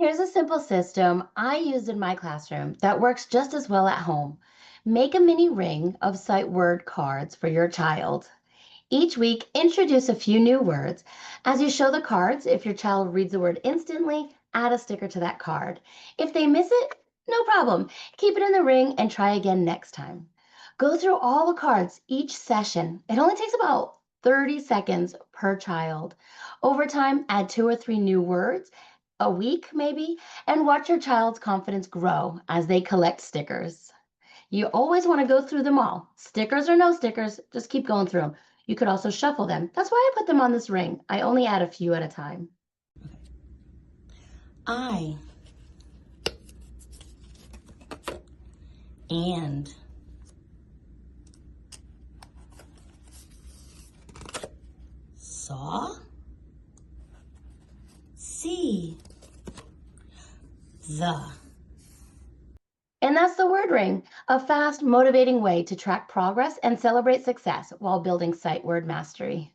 Here's a simple system I used in my classroom that works just as well at home. Make a mini ring of sight word cards for your child. Each week, introduce a few new words. As you show the cards, if your child reads the word instantly, add a sticker to that card. If they miss it, no problem. Keep it in the ring and try again next time. Go through all the cards each session. It only takes about 30 seconds per child. Over time, add 2 or 3 new words a week, maybe, and watch your child's confidence grow as they collect stickers. You always want to go through them all. Stickers or no stickers, just keep going through them. You could also shuffle them. That's why I put them on this ring. I only add a few at a time. I and saw see the. And that's the word ring, a fast, motivating way to track progress and celebrate success while building sight word mastery.